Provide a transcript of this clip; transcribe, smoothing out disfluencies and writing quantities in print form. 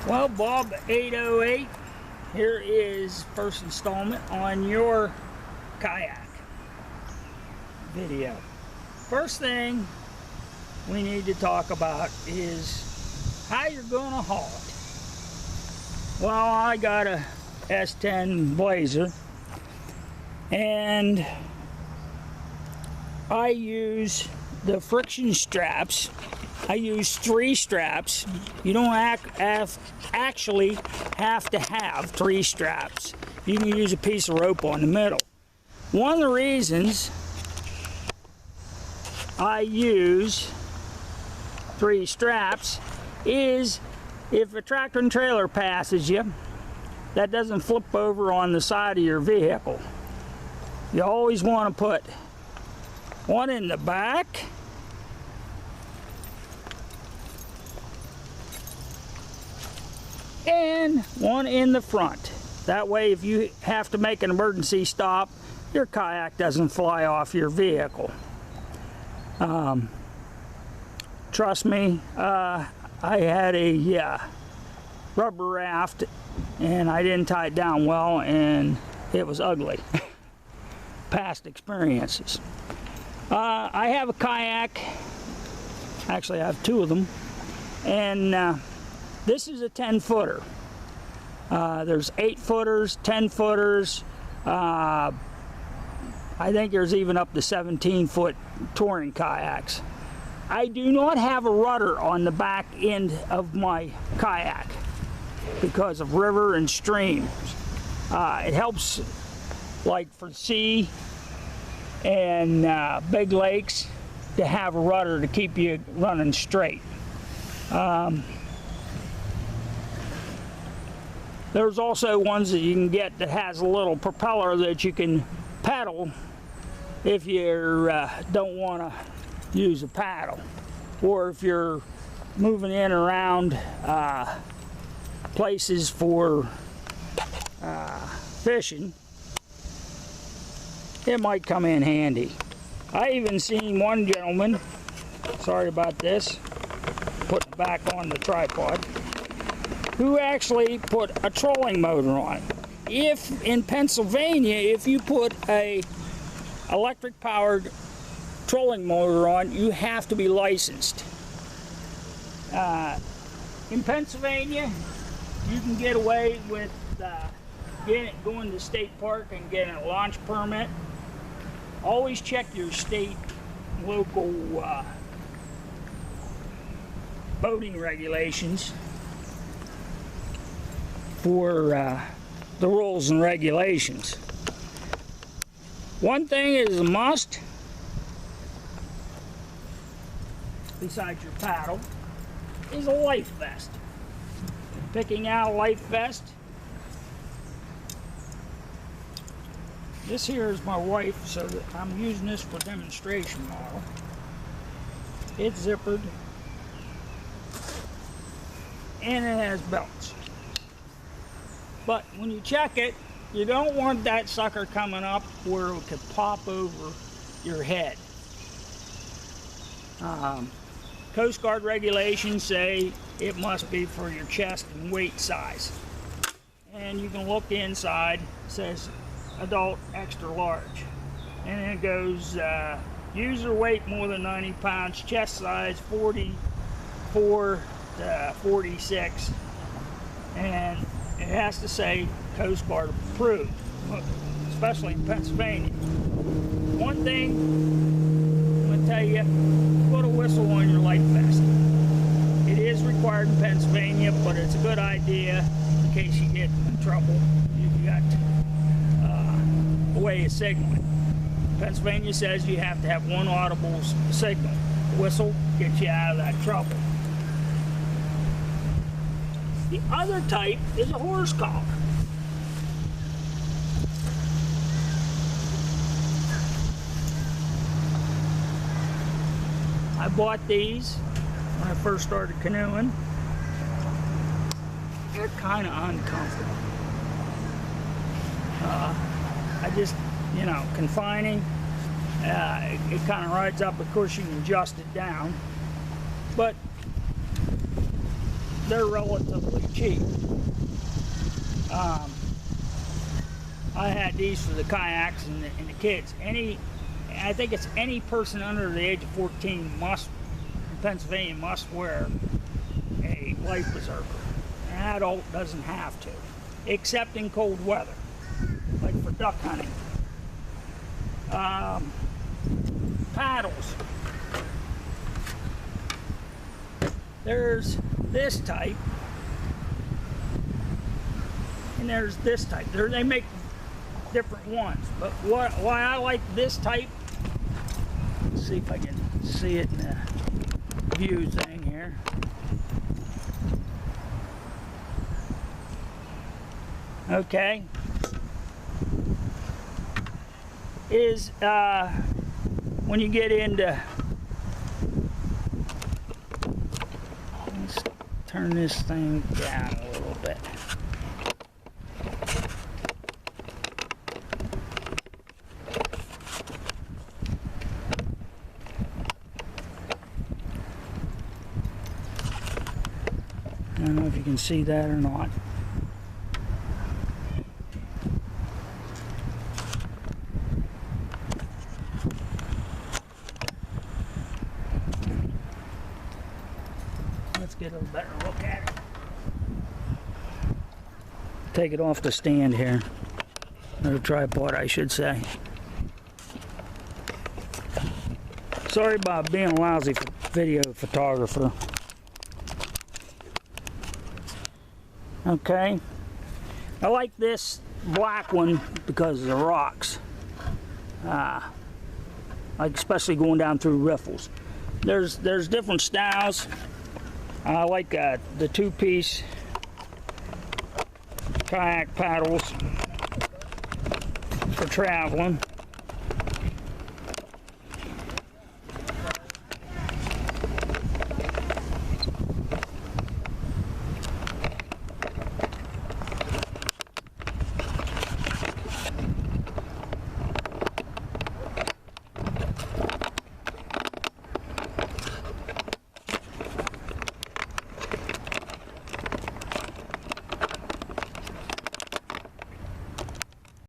Well, Bob 808, here is first installment on your kayak video. First thing we need to talk about is how you're going to haul it. Well, I got a S10 Blazer and I use the friction straps. I use 3 straps. You don't actually have to have 3 straps. You can use a piece of rope on the middle. One of the reasons I use 3 straps is if a tractor and trailer passes you, that doesn't flip over on the side of your vehicle. You always want to put one in the back and one in the front. That way, if you have to make an emergency stop, your kayak doesn't fly off your vehicle. Trust me, I had a rubber raft and I didn't tie it down well and it was ugly. Past experiences. I have a kayak, actually I have 2 of them, and this is a 10-footer. There's 8-footers, 10-footers, I think there's even up to 17-foot touring kayaks. I do not have a rudder on the back end of my kayak because of river and streams. It helps like for sea and big lakes to have a rudder to keep you running straight. There's also ones that you can get that has a little propeller that you can paddle if you don't want to use a paddle, or if you're moving in around places for fishing, it might come in handy. I even seen one gentleman, sorry about this, putting it back on the tripod, who actually put a trolling motor on it. If in Pennsylvania, if you put a electric powered trolling motor on, you have to be licensed. In Pennsylvania, you can get away with going to state park and getting a launch permit. Always check your state local boating regulations for the rules and regulations. One thing is a must, besides your paddle, is a life vest. Picking out a life vest. This here is my wife, so that I'm using this for demonstration model. It's zippered and it has belts. But when you check it, you don't want that sucker coming up where it could pop over your head. Coast Guard regulations say it must be for your chest and weight size. And you can look inside, it says adult extra large. And then it goes user weight more than 90 pounds, chest size 44 to 46. And it has to say Coast Guard approved, especially in Pennsylvania. One thing I'm going to tell you, put a whistle on your life vest. It is required in Pennsylvania, but it's a good idea in case you get in trouble. You've got a way of signaling. Pennsylvania says you have to have one audible signal. The whistle gets you out of that trouble. The other type is a horse collar. I bought these when I first started canoeing. They're kind of uncomfortable. I just, you know, confining. It kind of rides up. Of course, you can adjust it down. But they're relatively cheap. I had these for the kayaks and the kids. I think it's any person under the age of 14 in Pennsylvania must wear a life preserver. An adult doesn't have to, except in cold weather, like for duck hunting. Paddles. There's this type, and there's this type. They make different ones, but why I like this type, let's see if I can see it in the view thing here. Okay, is when you get into, let's turn this thing down a little bit. I don't know if you can see that or not. Let's get a better look at it. Take it off the stand here, or the tripod, I should say. Sorry about being a lousy video photographer. Okay, I like this black one because of the rocks, like especially going down through riffles. There's different styles. I like the two-piece kayak paddles for traveling.